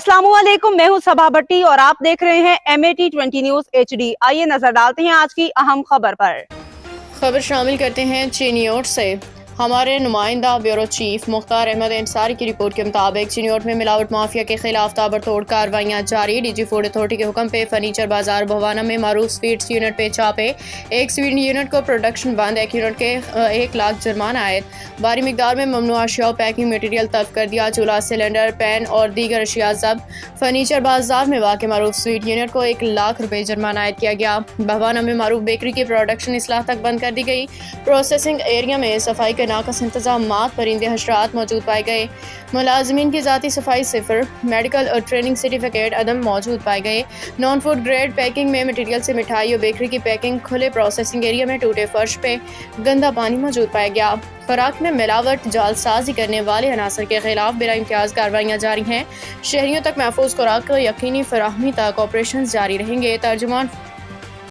अस्सलामुअलैकुम, मैं हूं सबा भट्टी और आप देख रहे हैं MAT20 न्यूज HD। आइए नजर डालते हैं आज की अहम खबर पर। खबर शामिल करते हैं चिनियोट से। हमारे नुमाइंदा ब्यूरो चीफ मुख्तार अहमद अंसारी की रिपोर्ट के मुताबिक चिनियोट में मिलावट माफिया के खिलाफ ताबड़तोड़ कार्रवाइयां जारी। डीजी फूड अथॉरिटी के हुक्म पे फर्नीचर बाजार भवाना में मारूफ स्वीट्स यूनिट पे छापे। एक स्वीट यूनिट को प्रोडक्शन बंद, एक यूनिट के 1 लाख जुर्माना आयद। भारी मिकदार में ममनुआ अशिया पैकिंग मटीरियल तल्फ कर दिया। चूल्हा, सिलेंडर, पैन और दीगर अशिया जब्त। फर्नीचर बाजार में वाक़ मारूफ स्वीट यूनिट को 1 लाख रुपए जुर्माना आयद किया गया। भवाना में मारूफ बेकरी की प्रोडक्शन इसलाह तक बंद कर दी गई। प्रोसेसिंग एरिया में सफाई के नाकस इंतजामात, परिंदे हशरात मौजूद पाए गए। मुलाजमीन की ज़ाती सफाई सिफर, मेडिकल और ट्रेनिंग सर्टिफिकेट अदम मौजूद पाए गए। नॉन फूड ग्रेड पैकिंग में मटीरियल से मिठाई और बेकरी की पैकिंग, खुले प्रोसेसिंग एरिया में टूटे फर्श पे गंदा पानी मौजूद पाया गया। खुराक में मिलावट, जालसाजी करने वाले अनासर के खिलाफ बिला इम्तियाज कार्रवाइयाँ जारी हैं। शहरियों तक महफूज खुराक को यकीनी फराहमी तक ऑपरेशन जारी रहेंगे। तर्जुमान